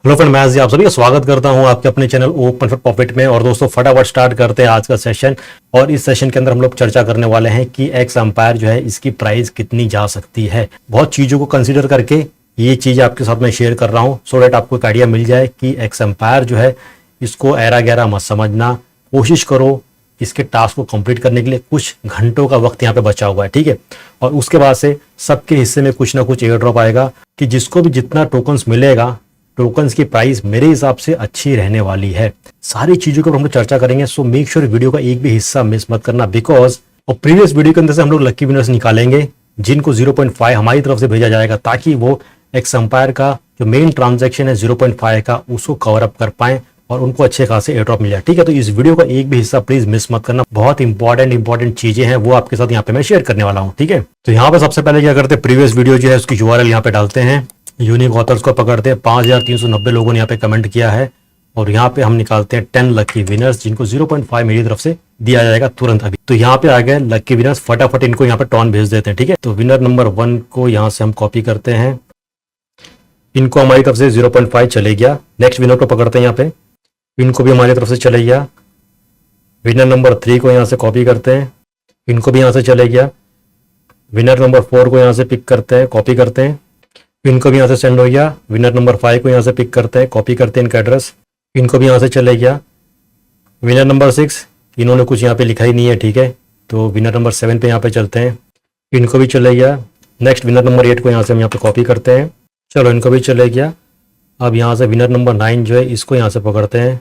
Hello friend, मैं आप सभी का स्वागत करता हूं आपके अपने चैनल ओपन फॉर प्रॉफिट में। और दोस्तों फटाफट स्टार्ट करते हैं आज का सेशन। और इस सेशन के अंदर हम लोग चर्चा करने वाले हैं कि एक्स एम्पायर जो है इसकी प्राइस कितनी जा सकती है। बहुत चीज़ों को कंसीडर करके ये चीज़ आपके साथ में शेयर कर रहा हूँ, सो डेट आपको एक आइडिया मिल जाए कि एक्स एम्पायर जो है इसको ऐरा गैरा मत समझना। कोशिश करो इसके टास्क को कंप्लीट करने के लिए कुछ घंटों का वक्त यहाँ पे बचा हुआ है, ठीक है। और उसके बाद से सबके हिस्से में कुछ ना कुछ एयर ड्रॉप आएगा कि जिसको भी जितना टोकन्स मिलेगा, टोकन्स की प्राइस मेरे हिसाब से अच्छी रहने वाली है। सारी चीजों के ऊपर हम लोग चर्चा करेंगे, सो मेक श्योर वीडियो का एक भी हिस्सा मिस मत करना। बिकॉज और प्रीवियस वीडियो के अंदर से हम लोग लकी विनर्स निकालेंगे जिनको 0.5 हमारी तरफ से भेजा जाएगा, ताकि वो एक्स एम्पायर का जो मेन ट्रांजैक्शन है 0.5 का उसको कवर अप कर पाए और उनको अच्छे खासे एयर ड्रॉप मिल जाए, ठीक है। तो इस वीडियो का एक भी हिस्सा प्लीज मिस मत करना। बहुत इंपॉर्टेंट चीजें हैं वो आपके साथ यहाँ पे मैं शेयर करने वाला हूँ, ठीक है। तो यहाँ पे सबसे पहले क्या करते हैं, प्रीवियस वीडियो जो है उसकी URL यहाँ पे डालते हैं, यूनिक ऑथर्स को पकड़ते हैं। 5390 लोगों ने यहाँ पे कमेंट किया है और यहाँ पे हम निकालते हैं 10 लकी विनर्स जिनको 0.5 मेरी तरफ से दिया जाएगा तुरंत अभी। तो यहाँ पे आ गए लकी विनर्स, फटाफट इनको यहाँ पे टॉन भेज देते हैं, ठीक है। तो विनर नंबर 1 को यहाँ से हम कॉपी करते हैं, इनको हमारी तरफ से 0.5 चले गया। नेक्स्ट विनर को पकड़ते हैं यहाँ पे, इनको भी हमारी तरफ से चले गया। विनर नंबर 3 को यहाँ से कॉपी करते हैं, इनको भी यहाँ से चले गया। विनर नंबर 4 को यहाँ से पिक करते हैं, कॉपी करते हैं, इनको भी यहाँ से सेंड हो गया। विनर नंबर 5 को यहाँ से पिक करते हैं, कॉपी करते हैं इनका एड्रेस, इनको भी यहाँ से चले गया। विनर नंबर 6, इन्होंने कुछ यहाँ पे लिखा ही नहीं है, ठीक है। तो विनर नंबर 7 पे यहाँ पे चलते हैं, इनको भी चले गया। नेक्स्ट विनर नंबर 8 को यहाँ से हम यहाँ पे कॉपी करते हैं, चलो इनको भी चले गया। अब यहाँ से विनर नंबर 9 जो है इसको यहाँ से पकड़ते हैं,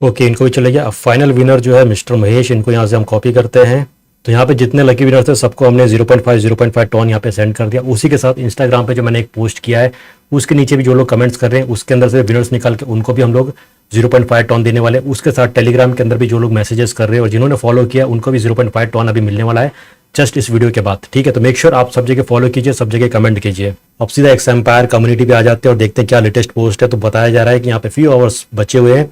ओके इनको भी चले गया। अब फाइनल विनर जो है मिस्टर महेश, इनको यहाँ से हम कॉपी करते हैं। तो यहाँ पे जितने लकी विनर थे सबको हमने 0.5 टॉन यहाँ पे सेंड कर दिया। उसी के साथ इंस्टाग्राम पे जो मैंने एक पोस्ट किया है उसके नीचे भी जो लोग कमेंट्स कर रहे हैं उसके अंदर से विनर्स निकाल के उनको भी हम लोग 0.5 टॉन देने वाले। उसके साथ टेलीग्राम के अंदर भी जो लोग मैसेजेस कर रहे हैं और जिन्होंने फॉलो किया उनको भी 0.5 टॉन अभी मिलने वाला है जस्ट इस वीडियो के बाद, ठीक है। तो मेक श्योर आप सब जगह फॉलो कीजिए, सब जगह कमेंट कीजिए। अब सीधा एक्स एम्पायर कम्युनिटी पे आ जाते हैं और देखते हैं क्या लेटेस्ट पोस्ट है। तो बताया जा रहा है कि यहाँ पे फ्यू आवर्स बचे हुए हैं,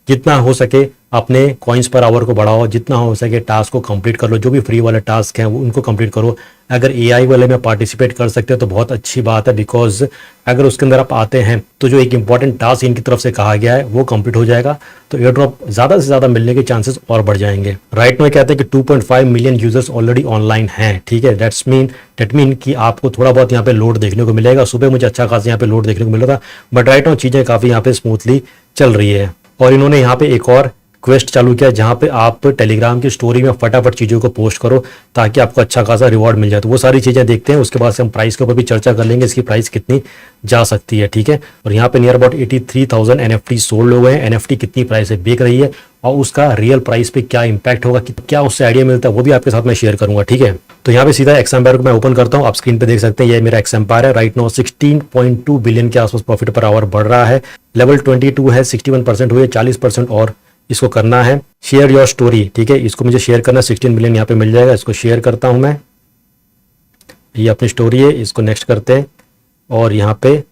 जितना हो सके अपने कॉइन्स पर आवर को बढ़ाओ, जितना हो सके टास्क को कंप्लीट कर लो। जो भी फ्री वाले टास्क हैं वो उनको कंप्लीट करो। अगर एआई वाले में पार्टिसिपेट कर सकते हो तो बहुत अच्छी बात है, बिकॉज अगर उसके अंदर आप आते हैं तो जो एक इंपॉर्टेंट टास्क इनकी तरफ से कहा गया है वो कंप्लीट हो जाएगा, तो एयर ड्रॉप ज़्यादा से ज़्यादा मिलने के चांसेस और बढ़ जाएंगे। राइट में कहते हैं कि 2.5 मिलियन यूजर्स ऑलरेडी ऑनलाइन हैं, ठीक है। डेट मीन कि आपको थोड़ा बहुत यहाँ पे लोड देखने को मिलेगा। सुबह मुझे अच्छा खासा यहाँ पे लोड देखने को मिल रहा था, बट राइट नाउ चीज़ें काफ़ी यहाँ पे स्मूथली चल रही है। और इन्होंने यहाँ पे एक और क्वेस्ट चालू किया जहाँ पे आप टेलीग्राम की स्टोरी में फटाफट चीज़ों को पोस्ट करो ताकि आपको अच्छा खासा रिवॉर्ड मिल जाए। तो वो सारी चीज़ें देखते हैं, उसके बाद से हम प्राइस के ऊपर भी चर्चा कर लेंगे, इसकी प्राइस कितनी जा सकती है, ठीक है। और यहाँ पे नियर अबाउट 83,000 NFT सोल्ड हो गए हैं। NFT कितनी प्राइस है बिक रही है और उसका रियल प्राइस पे क्या इंपैक्ट होगा, कि क्या उससे आइडिया मिलता है, वो भी आपके साथ मैं शेयर करूंगा, ठीक है। तो यहाँ पे सीधा एक्स एम्पायर को मैं ओपन करता हूँ, आप स्क्रीन पे देख सकते हैं ये मेरा एक्स एम्पायर है। राइट नाउ 16.2 बिलियन के आसपास प्रॉफिट पर आवर बढ़ रहा है। लेवल 22 है, 61% हुए, 40% और इसको करना है। शेयर योर स्टोरी, ठीक है, इसको मुझे शेयर करना है। 16 बिलियन यहाँ पे मिल जाएगा, इसको शेयर करता हूँ मैं। ये अपनी स्टोरी है, इसको नेक्स्ट करते हैं और यहाँ पे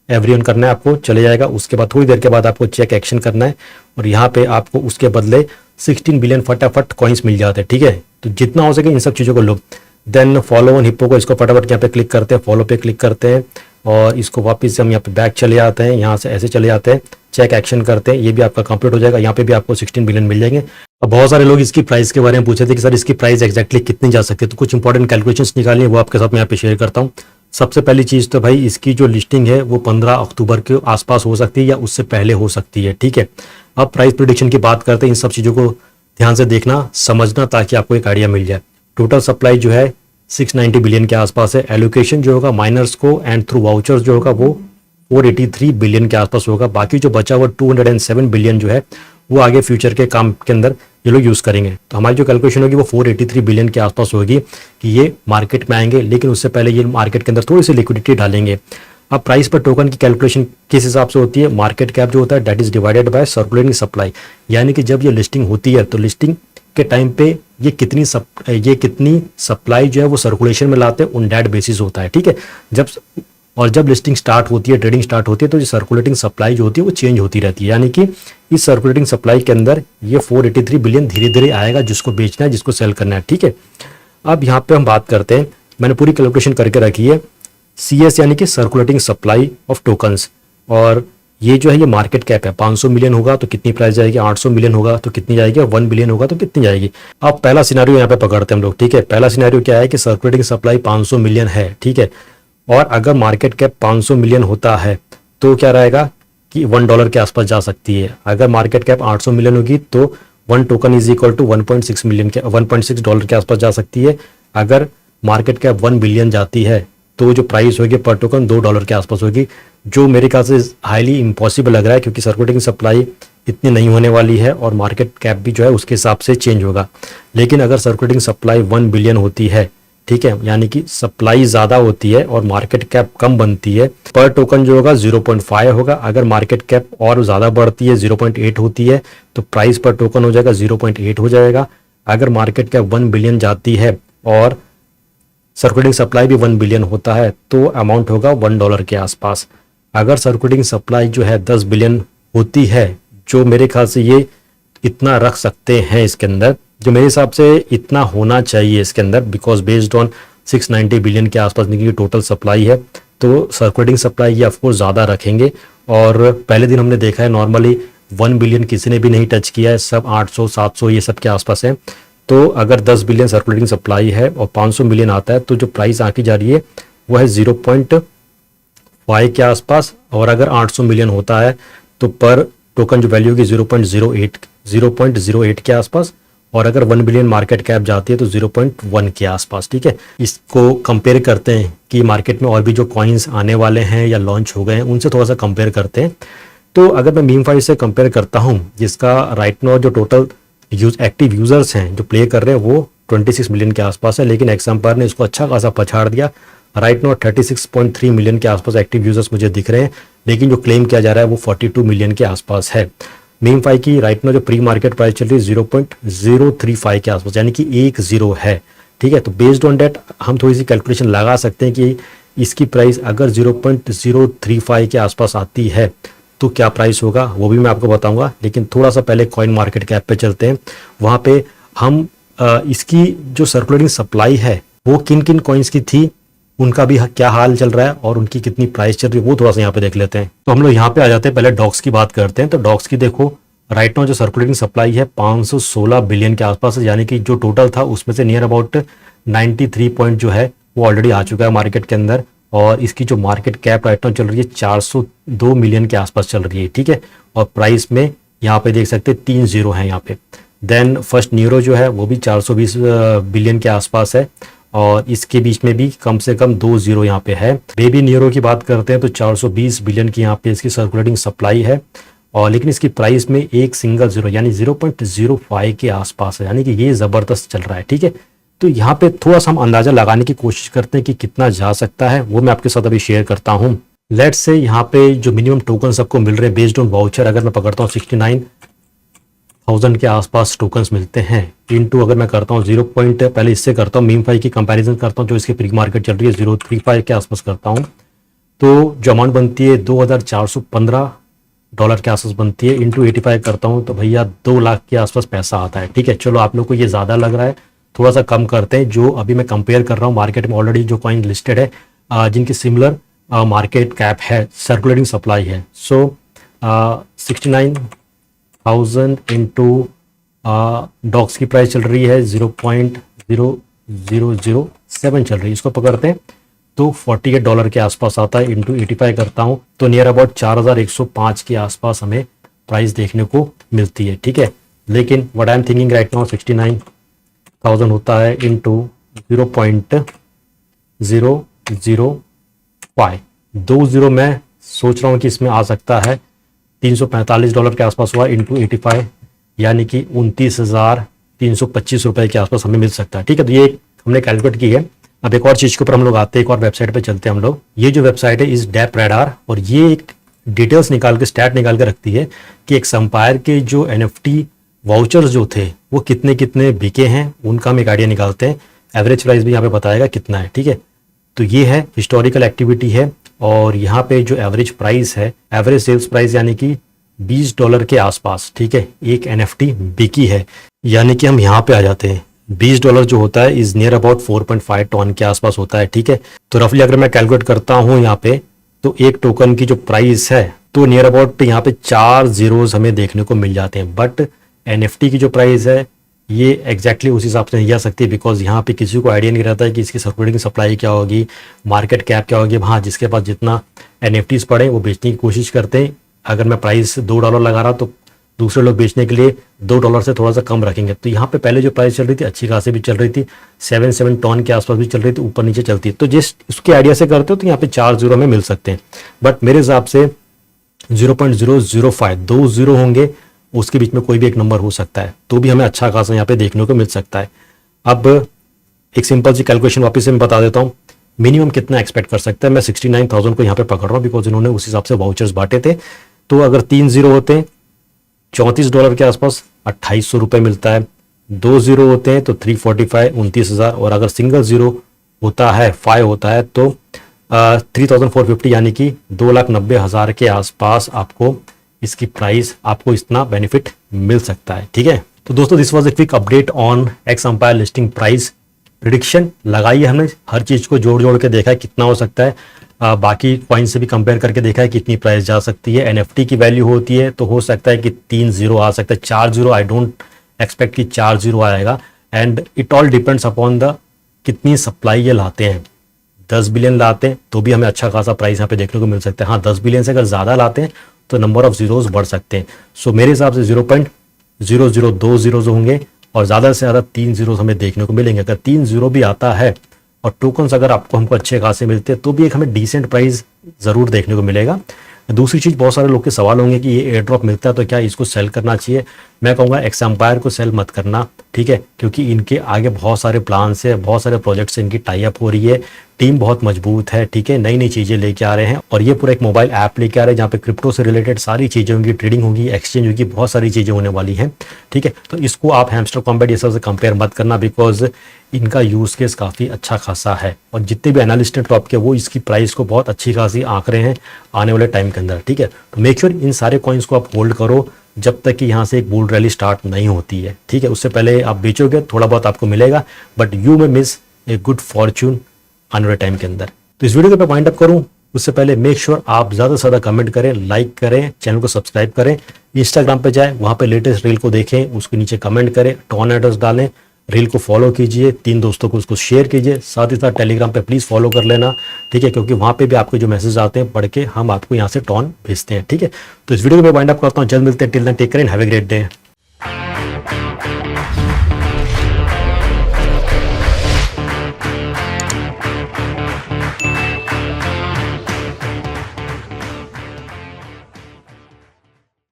एवरीवन करना है आपको, चले जाएगा। उसके बाद थोड़ी देर के बाद आपको चेक एक्शन करना है और यहाँ पे आपको उसके बदले 16 बिलियन फटाफट कॉइन्स मिल जाते हैं, ठीक है। तो जितना हो सके इन सब चीज़ों को लो। देन फॉलो ऑन हिप्पो को, इसको फटाफट यहाँ पे क्लिक करते हैं, फॉलो पे क्लिक करते हैं और इसको वापस से हम यहाँ पे बैक चले आते हैं, यहाँ से ऐसे चले जाते हैं, चेक एक्शन करते हैं, ये भी आपका कंप्लीट हो जाएगा। यहाँ पे भी आपको 16 बिलियन मिल जाएंगे। अब बहुत सारे लोग इसकी प्राइस के बारे में पूछे थे कि सर इसकी प्राइस एक्जैक्टली कितनी जा सकती है, तो कुछ इंपॉर्टेंट कैलकुलेशंस निकालिए, वो आपके साथ मैं यहाँ पे शेयर करता हूँ। सबसे पहली चीज़ तो भाई इसकी जो लिस्टिंग है वो 15 अक्टूबर के आसपास हो सकती है या उससे पहले हो सकती है, ठीक है। अब प्राइस प्रेडिक्शन की बात करते हैं, इन सब चीज़ों को ध्यान से देखना समझना ताकि आपको एक आइडिया मिल जाए। टोटल सप्लाई जो है 690 बिलियन के आसपास है। एलोकेशन जो होगा माइनर्स को एंड थ्रू वाउचर्स जो होगा वो 483 बिलियन के आसपास होगा। बाकी जो बचा हुआ 207 बिलियन जो है वो आगे फ्यूचर के काम के अंदर ये लोग यूज़ करेंगे। तो हमारी जो कैलकुलेशन होगी वो 483 बिलियन के आसपास होगी कि ये मार्केट में आएंगे, लेकिन उससे पहले ये मार्केट के अंदर थोड़ी सी लिक्विडिटी डालेंगे। अब प्राइस पर टोकन की कैलकुलेशन किस हिसाब से होती है, मार्केट कैप जो होता है that is divided by circulating supply, यानी कि जब ये लिस्टिंग होती है तो लिस्टिंग के टाइम पे ये कितनी सप्लाई जो है वो सर्कुलेशन में लाते हैं, उन डेट बेसिस होता है, ठीक है। जब लिस्टिंग स्टार्ट होती है, ट्रेडिंग स्टार्ट होती है, तो ये सर्कुलेटिंग सप्लाई जो होती है वो चेंज होती रहती है, यानी कि इस सर्कुलेटिंग सप्लाई के अंदर ये 483 बिलियन धीरे धीरे आएगा जिसको बेचना है, जिसको सेल करना है, ठीक है। अब यहाँ पे हम बात करते हैं, मैंने पूरी कैलकुलेशन करके रखी है। CS यानी कि सर्कुलेटिंग सप्लाई ऑफ टोकन्स, और ये जो है ये मार्केट कैप है। 500 मिलियन होगा तो कितनी प्राइस जाएगी, 800 मिलियन होगा तो कितनी जाएगी, 1 बिलियन होगा तो कितनी जाएगी। अब पहला सिनेरियो यहाँ पे पकड़ते हैं हम लोग, ठीक है। पहला सिनेरियो क्या है कि सर्कुलेटिंग सप्लाई 500 मिलियन है, ठीक है, और अगर मार्केट कैप 500 मिलियन होता है तो क्या रहेगा कि $1 के आसपास जा सकती है। अगर मार्केट कैप 800 मिलियन होगी तो 1 token is equal to 1.6 million के $1.6 के आसपास जा सकती है। अगर मार्केट कैप 1 बिलियन जाती है तो जो प्राइस होगी पर टोकन $2 के आसपास होगी, जो मेरे ख्याल से हाईली इम्पॉसिबल लग रहा है, क्योंकि सर्कुलेटिंग सप्लाई इतनी नहीं होने वाली है और मार्केट कैप भी जो है उसके हिसाब से चेंज होगा। लेकिन अगर सर्कुलेटिंग सप्लाई 1 बिलियन होती है, ठीक है, यानी कि सप्लाई ज़्यादा होती है और मार्केट कैप कम बनती है, पर टोकन जो होगा 0.5 होगा। अगर मार्केट कैप और ज़्यादा बढ़ती है 0.8 होती है तो प्राइस पर टोकन हो जाएगा 0.8 हो जाएगा। अगर मार्केट कैप 1 बिलियन जाती है और सर्कुलेटिंग सप्लाई भी 1 बिलियन होता है तो अमाउंट होगा $1 के आसपास। अगर सर्कुलेटिंग सप्लाई जो है 10 बिलियन होती है, जो मेरे ख्याल से ये इतना रख सकते हैं इसके अंदर, जो मेरे हिसाब से इतना होना चाहिए इसके अंदर, बिकॉज बेस्ड ऑन 690 बिलियन के आसपास की टोटल सप्लाई है, तो सर्कुलेटिंग सप्लाई ये ऑफकोर्स ज़्यादा रखेंगे। और पहले दिन हमने देखा है नॉर्मली 1 बिलियन किसी ने भी नहीं टच किया है, सब 800 700 ये सब के आसपास है। तो अगर 10 बिलियन सर्कुलेटिंग सप्लाई है और 500 मिलियन आता है तो जो प्राइस आकी जा रही है वो है 0.5 के आसपास। और अगर 800 मिलियन होता है तो पर टोकन जो वैल्यू होगी 0.08 के आसपास, और अगर 1 बिलियन मार्केट कैप जाती है तो 0.1 के आसपास, ठीक है। इसको कंपेयर करते हैं कि मार्केट में और भी जो कॉइन्स आने वाले हैं या लॉन्च हो गए हैं उनसे थोड़ा सा कंपेयर करते हैं। तो अगर मैं मीम5 से कंपेयर करता हूं, जिसका राइट नाउ जो टोटल एक्टिव यूजर्स हैं जो प्ले कर रहे हैं वो 26 मिलियन के आसपास है, लेकिन एक्सएम्पायर ने इसको अच्छा खासा पछाड़ दिया। राइट नाउ 36.3 मिलियन के आसपास एक्टिव यूजर्स मुझे दिख रहे हैं, लेकिन जो क्लेम किया जा रहा है वो 42 मिलियन के आसपास है। मीम5 की राइट नाउ जो प्री मार्केट प्राइस चल रही है 0.035 के आसपास, यानी कि 10 है, ठीक है। तो बेस्ड ऑन डेट हम थोड़ी सी कैलकुलेशन लगा सकते हैं कि इसकी प्राइस अगर 0.035 के आसपास आती है तो क्या प्राइस होगा, वो भी मैं आपको बताऊंगा। लेकिन थोड़ा सा पहले कॉइन मार्केट कैप पे चलते हैं। वहाँ पे हम इसकी जो सर्कुलेटिंग सप्लाई है वो किन किन कॉइन्स की थी, उनका भी क्या हाल चल रहा है और उनकी कितनी प्राइस चल रही है वो थोड़ा सा यहाँ पे देख लेते हैं। तो हम लोग यहाँ पे आ जाते हैं, पहले डॉक्स की बात करते हैं। तो डॉक्स की देखो राइट नाउ जो सर्कुलेटिंग सप्लाई है 516 बिलियन के आसपास है, यानी कि जो टोटल था उसमें से नियर अबाउट 93 पॉइंट जो है वो ऑलरेडी आ चुका है मार्केट के अंदर। और इसकी जो मार्केट कैप राइट नाउ चल रही है 402 मिलियन के आसपास चल रही है, ठीक है। और प्राइस में यहाँ पे देख सकते हैं 3 जीरो है यहाँ पे। देन फर्स्ट न्यूरो जो है वो भी 420 बिलियन के आसपास है, और इसके बीच में भी कम से कम 2 जीरो यहाँ पे है। बेबी न्यूरो की बात करते हैं तो 420 बिलियन की यहाँ पे इसकी सर्कुलेटिंग सप्लाई है, और लेकिन इसकी प्राइस में एक सिंगल जीरो यानी 0.05 के आसपास है, यानी कि ये ज़बरदस्त चल रहा है, ठीक है। तो यहाँ पे थोड़ा सा हम अंदाज़ा लगाने की कोशिश करते हैं कि कितना जा सकता है, वो मैं आपके साथ अभी शेयर करता हूँ। लेट्स से यहाँ पे जो मिनिमम टोकन सबको मिल रहे हैं बेस्ड ऑन वाउचर, अगर मैं पकड़ता हूँ 69,000 के आसपास टोकन्स मिलते हैं, इनटू अगर मैं करता हूँ 0. पहले इससे करता हूँ, मीम5 की कंपैरिजन करता हूँ जो इसकी प्री मार्केट चल रही है 0.35 के आसपास करता हूँ, तो जो अमाउंट बनती है $2,415 के आसपास बनती है। इनटू 85 करता हूँ तो भैया 2 लाख के आसपास पैसा आता है, ठीक है। चलो आप लोग को ये ज़्यादा लग रहा है, थोड़ा सा कम करते हैं। जो अभी मैं कंपेयर कर रहा हूँ मार्केट में ऑलरेडी जो कॉइन लिस्टेड है जिनकी सिमिलर मार्केट कैप है, सर्कुलेटिंग सप्लाई है, सो 69,000 इंटू डॉक्स की प्राइस चल रही है 0.0007 चल रही है, इसको पकड़ते हैं तो $48 के आसपास आता है। इंटू 85 करता हूँ तो नियर अबाउट 4,105 के आसपास हमें प्राइस देखने को मिलती है, ठीक है। लेकिन what I am thinking right now 69,000 होता है इंटू 0.005, 2 जीरो मैं सोच रहा हूँ कि इसमें आ सकता है $345 के आसपास हुआ इंटू 85, यानी कि 29,325 रुपए के आसपास हमें मिल सकता है, ठीक है। तो ये हमने कैलकुलेट की है। अब एक और चीज़ के ऊपर हम लोग आते हैं, एक और वेबसाइट पे चलते हैं हम लोग। ये जो वेबसाइट है इस डेप रेडार, और ये एक डिटेल्स निकाल के स्टैट निकाल के रखती है कि एक्सएम्पायर के जो NFT वाउचर्स जो थे वो कितने कितने बिके हैं, उनका हम एक आइडिया निकालते हैं। एवरेज प्राइस भी यहाँ पे बताएगा कितना है, ठीक है। तो ये है हिस्टोरिकल एक्टिविटी है, और यहाँ पे जो एवरेज प्राइस है, एवरेज सेल्स प्राइस यानी कि $20 के आसपास, ठीक है, एक NFT बिकी है। यानी कि हम यहाँ पे आ जाते हैं, $20 जो होता है इज नियर अबाउट 4.5 टन के आसपास होता है, ठीक है। तो रफली अगर मैं कैलकुलेट करता हूँ यहाँ पे, तो एक टोकन की जो प्राइस है तो नियर अबाउट यहाँ पे 4 जीरोज हमें देखने को मिल जाते हैं। बट NFT की जो प्राइस है ये एग्जैक्टली उस हिसाब से नहीं जा सकती, बिकॉज यहाँ पे किसी को आइडिया नहीं रहता है कि इसकी सर्कुलेटिंग सप्लाई क्या होगी, मार्केट कैप क्या होगी। हाँ, जिसके पास जितना NFTs पड़े वो बेचने की कोशिश करते हैं। अगर मैं प्राइस $2 लगा रहा तो दूसरे लोग बेचने के लिए $2 से थोड़ा सा कम रखेंगे। तो यहाँ पे पहले जो प्राइस चल रही थी अच्छी खासी भी चल रही थी, 7 टन के आसपास भी चल रही थी, ऊपर नीचे चलती है। तो जिस उसके आइडिया से करते हो तो यहाँ पे 4 जीरो में मिल सकते हैं। बट मेरे हिसाब से 0.005 2 जीरो होंगे, उसके बीच में कोई भी एक नंबर हो सकता है, तो भी हमें अच्छा खासा यहाँ पे देखने को मिल सकता है। अब एक सिंपल सी कैलकुलेशन वापस से मैं बता देता हूँ, मिनिमम कितना एक्सपेक्ट कर सकता है। मैं 69,000 को यहाँ पे पकड़ रहा हूँ, बिकॉज इन्होंने उस हिसाब से वाउचर्स बांटे थे। तो अगर 3 जीरो होते हैं $34 के आसपास 2800 रुपये मिलता है, 2 जीरो होते हैं तो 345 29,000, और अगर सिंगल जीरो होता है 5 होता है तो 3,450 यानी कि 2,90,000 के आसपास आपको इसकी प्राइस, आपको इतना बेनिफिट मिल सकता है। ठीक है, तो दोस्तों this was a quick update on X Empire listing price prediction. लगाई है हमने, हर चीज़ को जोड़ जोड़ के देखा है कितना हो सकता है, बाकी कॉइन से भी कंपेयर करके देखा है कितनी प्राइस जा सकती है। NFT की वैल्यू होती है तो हो सकता है कि 3 जीरो आ सकता है, 4 जीरो आई डोंट एक्सपेक्ट कि 4 जीरो आएगा। And it all depends upon the कितनी सप्लाई ये लाते हैं। 10 बिलियन लाते हैं तो भी हमें अच्छा खासा प्राइस यहाँ पे देखने को मिल सकता है। हाँ, 10 बिलियन से अगर ज़्यादा लाते हैं तो नंबर ऑफ जीरोज बढ़ सकते हैं। सो मेरे हिसाब से 0.002 जीरोज होंगे और ज़्यादा से ज़्यादा 3 जीरोज हमें देखने को मिलेंगे। अगर 3 जीरो भी आता है और टोकन्स अगर हमको अच्छे खासे मिलते हैं तो भी एक हमें डिसेंट प्राइस ज़रूर देखने को मिलेगा। दूसरी चीज़, बहुत सारे लोग के सवाल होंगे कि ये एयर ड्रॉप मिलता है तो क्या इसको सेल करना चाहिए। मैं कहूँगा एक्स एम्पायर को सेल मत करना, ठीक है, क्योंकि इनके आगे बहुत सारे प्लान्स है, बहुत सारे प्रोजेक्ट्स से इनकी टाई अप हो रही है, टीम बहुत मजबूत है, ठीक है, नई नई चीज़ें लेके आ रहे हैं और ये पूरा एक मोबाइल ऐप लेके आ रहे हैं जहाँ पे क्रिप्टो से रिलेटेड सारी चीज़ें होंगी, ट्रेडिंग होगी, एक्सचेंज होगी, बहुत सारी चीज़ें होने वाली हैं। ठीक है, तो इसको आप हैमस्टर कॉम्बैट ये सब से कंपेयर मत करना, बिकॉज इनका यूज़ केस काफ़ी अच्छा खासा है और जितने भी एनालिस्ट हैं टॉप के वो इसकी प्राइस को बहुत अच्छी खासी आंक रहे हैं आने वाले टाइम के अंदर। ठीक है, तो मेक श्योर इन सारे कॉइन्स को आप होल्ड करो जब तक कि यहाँ से एक बुल रैली स्टार्ट नहीं होती है। ठीक है, उससे पहले आप बेचोगे थोड़ा बहुत आपको मिलेगा, बट यू में मिस ए गुड फॉर्चून आने वाले टाइम के अंदर। तो इस वीडियो को मैं वाइंड अप करूँ उससे पहले मेक श्योर आप ज़्यादा से ज़्यादा कमेंट करें, लाइक करें, चैनल को सब्सक्राइब करें, इंस्टाग्राम पे जाएं, वहाँ पे लेटेस्ट रील को देखें, उसके नीचे कमेंट करें, टॉन एड्रेस डालें, रील को फॉलो कीजिए, 3 दोस्तों को उसको शेयर कीजिए, साथ ही साथ टेलीग्राम पे प्लीज़ फॉलो कर लेना। ठीक है, क्योंकि वहाँ पे भी आपके जो मैसेज आते हैं पढ़ के हम आपको यहाँ से टॉन भेजते हैं। ठीक है, तो इस वीडियो को मैं वाइंड अप करता हूँ, जल्द मिलते हैं, till then take care and have a great day.